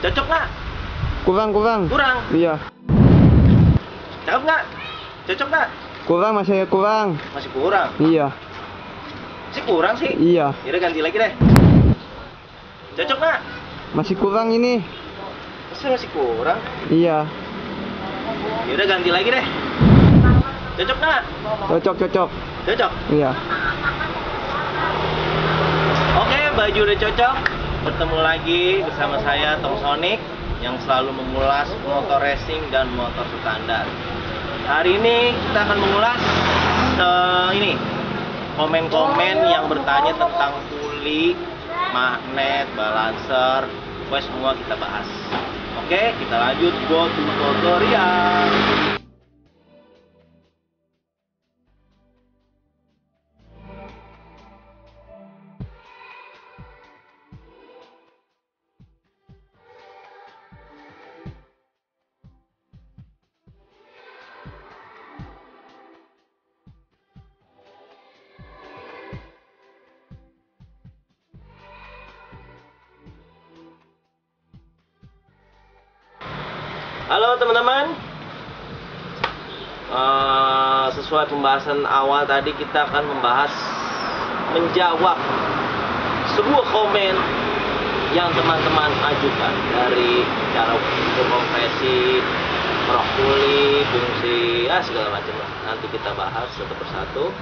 Cocok nggak? Kurang. Kurang. Iya. Cakep nggak? Cocok nggak? Kurang, masih kurang. Masih kurang. Iya. Masih kurang sih. Iya. Yaudah ganti lagi deh. Cocok nggak? Masih kurang ini. Masih kurang. Iya. Yaudah ganti lagi deh. Cocok nggak? Cocok. Cocok. Iya. Oke, baju udah cocok. Bertemu lagi bersama saya Tom Sonic yang selalu mengulas motor racing dan motor standar. Hari ini kita akan mengulas ini komen-komen yang bertanya tentang puli, magnet, balancer, pokoknya semua kita bahas. Oke, kita lanjut go to tutorial. Halo teman-teman, sesuai pembahasan awal tadi kita akan menjawab sebuah komen yang teman-teman ajukan dari cara kompresi, rok puli, fungsi, segala macam lah. Nanti kita bahas satu persatu.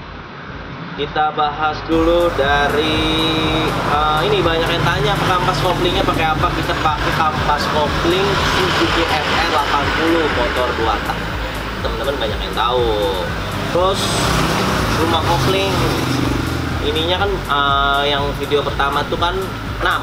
Kita bahas dulu dari ini banyak yang tanya kampas koplingnya pakai apa. Kita pakai kampas kopling Suzuki FR80 motor 2 tak. Teman-teman banyak yang tahu. Terus rumah kopling ininya kan yang video pertama tuh kan 6. Nah,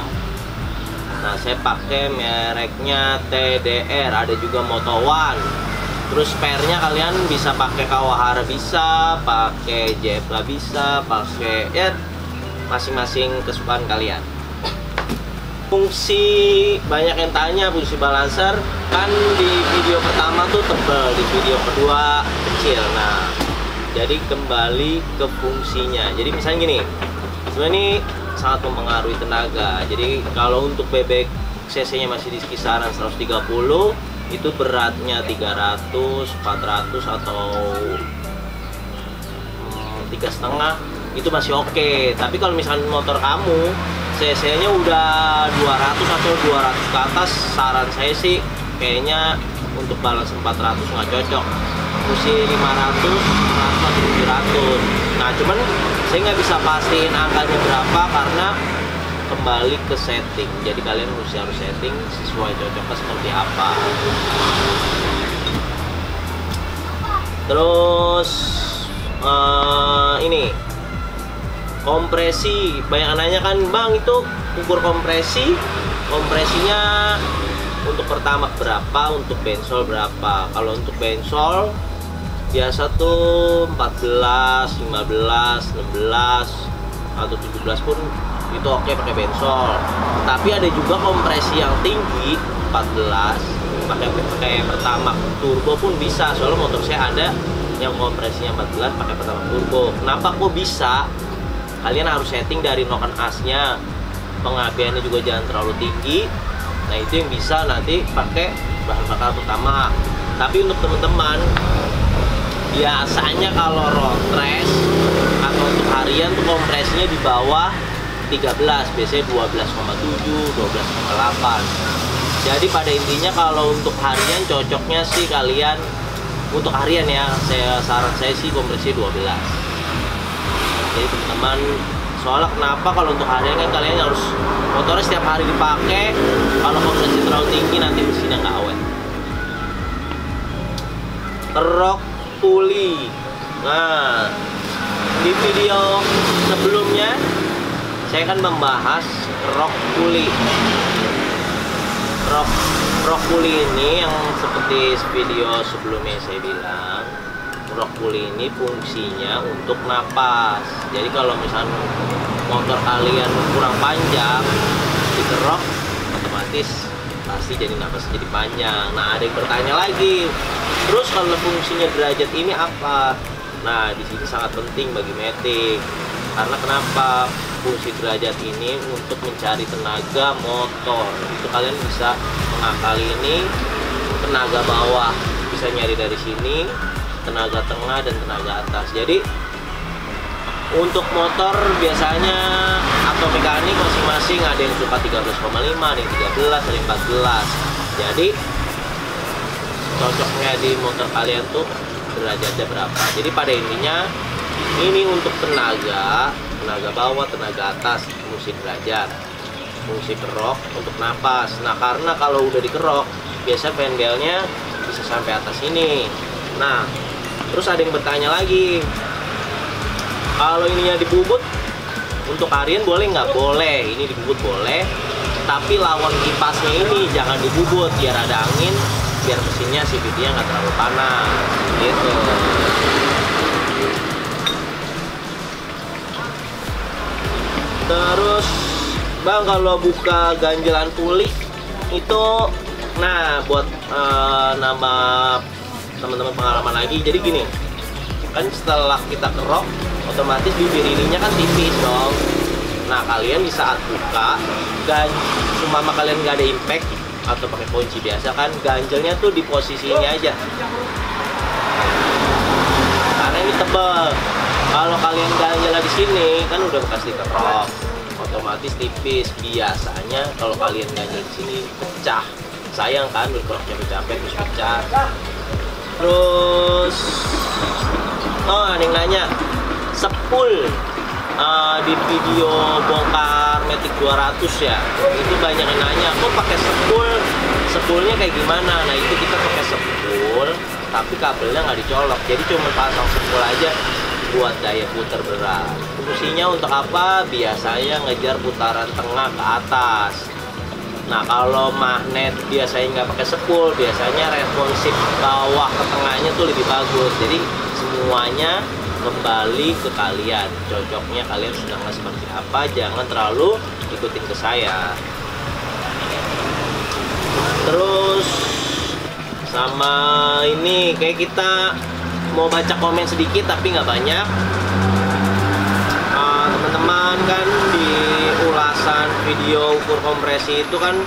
saya pakai mereknya TDR, ada juga Moto One. Terus spare-nya kalian bisa pakai Kawahara, bisa pakai Jepla, bisa pakai ya masing-masing kesukaan kalian. Fungsi banyak yang tanya fungsi balancer kan di video pertama tuh tebal, di video kedua kecil. Nah, jadi kembali ke fungsinya. Jadi misalnya gini, sebenarnya ini sangat mempengaruhi tenaga. Jadi kalau untuk bebek cc-nya masih di kisaran 130, itu beratnya 300, 400 atau 3,5 itu masih oke. Tapi kalau misalnya motor kamu cc-nya udah 200 atau 200 ke atas, saran saya sih kayaknya untuk balance 400 nggak cocok. Fungsi 500, 100 atau 700. Nah, cuman saya nggak bisa pastiin angkanya berapa karena kembali ke setting. Jadi kalian harus setting sesuai cocoknya seperti apa. Terus ini kompresi, banyak yang nanya kan, bang itu ukur kompresinya untuk pertama berapa, untuk bensol berapa. Kalau untuk bensol biasa tuh 14, 15, 16 atau 17 pun itu oke pakai bensol. Tapi ada juga kompresi yang tinggi 14 pakai pertama turbo pun bisa. Soalnya motor saya ada yang kompresinya 14 pakai pertama turbo. Kenapa kok bisa? Kalian harus setting dari noken asnya, pengapiannya juga jangan terlalu tinggi. Nah, itu yang bisa nanti pakai bahan bakar pertama. Tapi untuk teman-teman biasanya kalau road race atau untuk harian tuh kompresinya di bawah 13, biasanya 12,7, 12,8. Jadi pada intinya kalau untuk harian cocoknya sih kalian untuk harian ya, saran saya sih kompresi 12. Jadi teman-teman, soalnya kenapa kalau untuk harian kan kalian harus motornya setiap hari dipakai. Kalau kompresi terlalu tinggi nanti mesinnya nggak awet. Rok puli. Nah, di video sebelumnya saya kan membahas rok puli. Rok puli ini yang seperti video sebelumnya saya bilang, rok puli ini fungsinya untuk napas. Jadi kalau misalnya motor kalian kurang panjang, dikerok otomatis pasti jadi napas jadi panjang. Nah, ada yang bertanya lagi, terus kalau fungsinya derajat ini apa? Nah, di sini sangat penting bagi matic. Karena kenapa? Fungsi derajat ini untuk mencari tenaga motor. Itu kalian bisa Nah, kali ini tenaga bawah bisa nyari dari sini, tenaga tengah dan tenaga atas. Jadi untuk motor biasanya atau mekanik masing-masing ada yang suka 13,5, ada yang 13, ada yang 14. Jadi cocoknya di motor kalian tuh derajatnya berapa. Jadi pada intinya ini untuk tenaga bawah, tenaga atas, fungsi derajat, fungsi kerok untuk napas. Nah, karena kalau udah dikerok biasa pendelnya bisa sampai atas ini. Nah, terus ada yang bertanya lagi, kalau ininya dibubut untuk harian boleh nggak? Boleh, ini dibubut boleh, tapi lawan kipasnya ini jangan dibubut biar ada angin, biar mesinnya CVT-nya nggak terlalu panas gitu. Terus bang, kalau buka ganjelan puli itu, nah buat nambah teman-teman pengalaman lagi. Jadi gini, kan setelah kita kerok otomatis bibir ininya kan tipis dong. Nah, kalian di saat buka cuma kalian nggak ada impact atau pakai kunci biasa kan, ganjelnya tuh di posisi ini aja karena ini tebal. Kalau kalian ganjelnya di sini kan udah bekas dikerok, otomatis tipis. Biasanya kalau kalian ganjel di sini pecah, sayang kan, berkerok capek-capek terus pecah. Terus ada yang nanya sepul di video bongkar Matic 200 ya, itu banyak yang nanya kok pakai sepulnya kayak gimana. Nah, itu kita pakai sepul tapi kabelnya nggak dicolok, jadi cuma pasang sepul aja buat daya putar berat. Fungsinya untuk apa? Biasanya ngejar putaran tengah ke atas. Nah, kalau magnet biasanya nggak pakai sepul, biasanya responsif bawah ke tengahnya tuh lebih bagus. Jadi semuanya kembali ke kalian, cocoknya kalian sedang seperti apa, jangan terlalu ikutin ke saya. Terus sama ini kayak kita mau baca komen sedikit tapi nggak banyak. Teman-teman kan di ulasan video ukur kompresi itu kan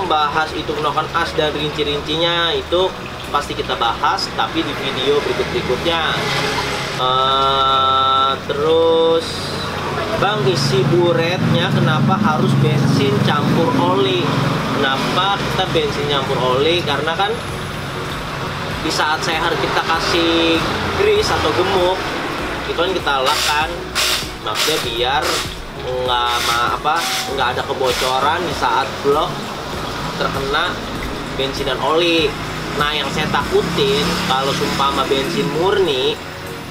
bahas itu menggunakan as dan rinci-rincinya itu pasti kita bahas, tapi di video berikutnya. Terus bang, isi buretnya kenapa harus bensin campur oli? Kenapa kita bensin campur oli? Karena kan di saat kita kasih grease atau gemuk itu kan kita lap kan, maksudnya biar nggak ada kebocoran di saat blok terkena bensin dan oli. Nah, yang saya takutin kalau sumpama bensin murni,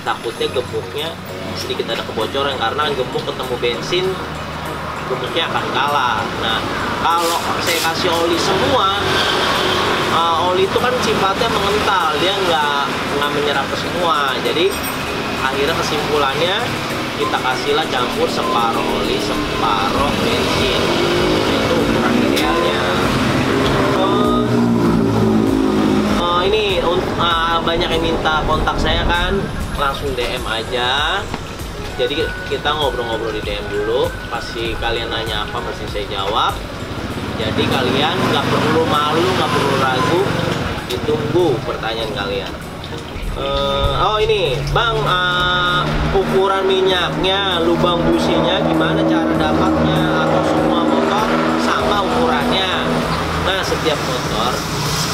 takutnya gemuknya sedikit ada kebocoran, karena gemuk ketemu bensin, gemuknya akan kalah. Nah, kalau saya kasih oli semua, oli itu kan sifatnya mengental, dia nggak menyerap ke semua. Jadi akhirnya kesimpulannya kita kasihlah campur separuh oli separuh bensin. Itu ukuran idealnya. Ini banyak yang minta kontak saya kan, langsung DM aja. Jadi kita ngobrol-ngobrol di DM dulu, pasti kalian nanya apa pasti saya jawab. Jadi kalian nggak perlu malu, nggak perlu ragu, ditunggu pertanyaan kalian. Ini bang, ukuran minyaknya, lubang businya gimana cara dapatnya, atau semua motor sama ukurannya? Nah, setiap motor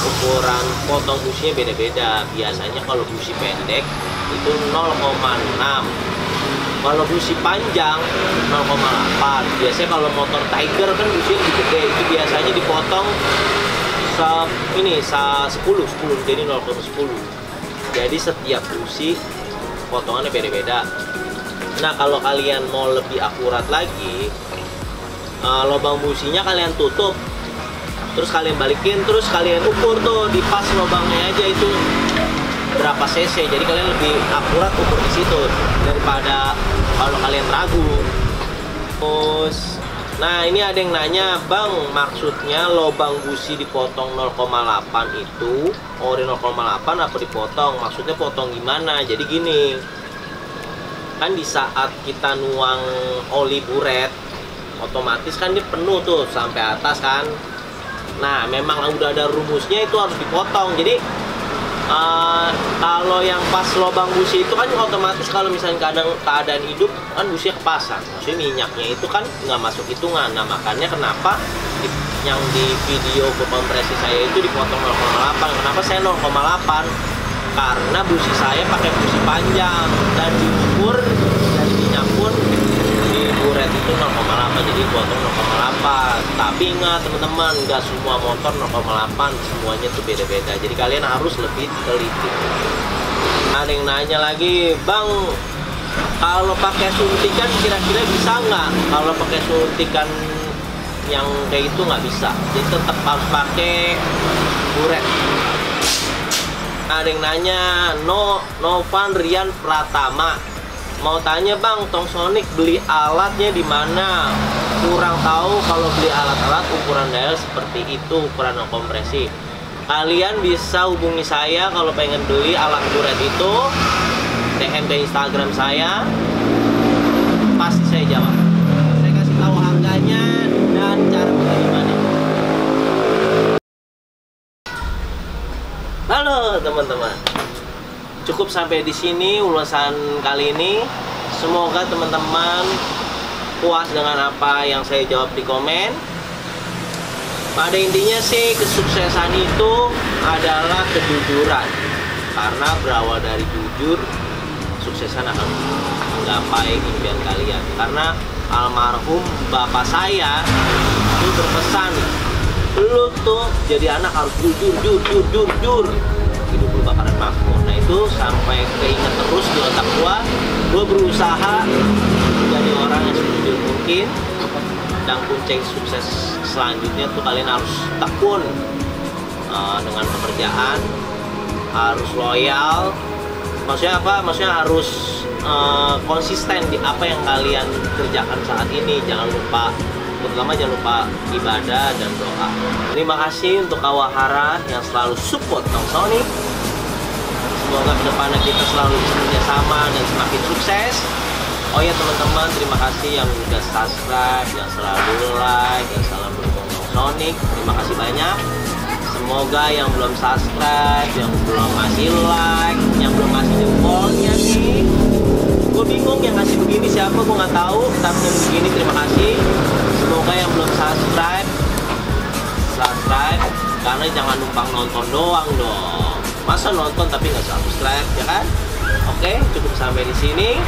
ukuran potong businya beda-beda. Biasanya kalau busi pendek itu 0,6, kalau busi panjang 0,8. Biasanya kalau motor Tiger kan businya lebih gede, itu biasanya dipotong 10 jadi 0,10. Jadi setiap busi potongannya beda-beda. Nah, kalau kalian mau lebih akurat lagi, lubang businya kalian tutup, terus kalian balikin, terus kalian ukur tuh di pas lubangnya aja itu berapa cc. Jadi kalian lebih akurat ukur di situ daripada kalau kalian ragu. Terus, nah ini ada yang nanya, bang, maksudnya lubang busi dipotong 0,8 itu ori 0,8 apa dipotong? Maksudnya potong gimana? Jadi gini, kan di saat kita nuang oli buret, otomatis kan dia penuh tuh sampai atas kan. Nah, memang udah ada rumusnya itu harus dipotong. Jadi kalau yang pas lubang busi itu kan otomatis kalau misalnya keadaan hidup kan businya kepasang, maksudnya minyaknya itu kan nggak masuk hitungan. Nah, makanya kenapa yang di video kompresi saya itu dipotong 0,8. Kenapa saya 0,8? Karena busi saya pakai busi panjang dan diukur dari minyak pun di buret itu 0,8, jadi potong 0,8. Tapi ingat teman-teman, nggak semua motor 0,8, semuanya tuh beda-beda. Jadi kalian harus lebih teliti. Ada yang nanya lagi, Bang, kalau pakai suntikan kira-kira bisa nggak? Kalau pakai suntikan yang kayak itu nggak bisa, jadi tetap harus pakai buret. Ada yang nanya, Novan Rian Pratama mau tanya, Bang, Tongsonic beli alatnya di mana? Kurang tahu kalau beli alat-alat ukuran dial seperti itu, ukuran kompresi. Kalian bisa hubungi saya kalau pengen beli alat buret itu, DM ke Instagram saya, pasti saya jawab. Saya kasih tahu harganya dan cara pengirimannya. Halo teman-teman. Cukup sampai di sini ulasan kali ini. Semoga teman-teman puas dengan apa yang saya jawab di komen. Pada intinya sih, kesuksesan itu adalah kejujuran. Karena berawal dari jujur, suksesan akan menggapai impian kalian. Karena almarhum bapak saya itu berpesan, lu tuh jadi anak harus jujur. Hidup lu bakaran makmur. Nah itu sampai keinget terus di otak gua berusaha menjadi orang yang sejujur mungkin. Dan kunci sukses selanjutnya tuh kalian harus tekun dengan pekerjaan, harus loyal. Maksudnya apa? Maksudnya harus konsisten di apa yang kalian kerjakan saat ini. Jangan lupa, terutama jangan lupa ibadah dan doa. Terima kasih untuk Kawahara yang selalu support Tongsonic. Semoga kedepannya kita selalu bekerja sama dan semakin sukses. Oh ya teman-teman, terima kasih yang udah subscribe, yang selalu like, yang selalu mendukung Tongsonic. Terima kasih banyak. Semoga yang belum subscribe, yang belum ngasih like, yang belum ngasih jempolnya nih, gue bingung yang ngasih begini siapa, gue nggak tahu. Tapi yang begini terima kasih. Semoga yang belum subscribe, karena jangan numpang nonton doang dong. Masa nonton tapi nggak subscribe, ya kan? Oke, cukup sampai di sini.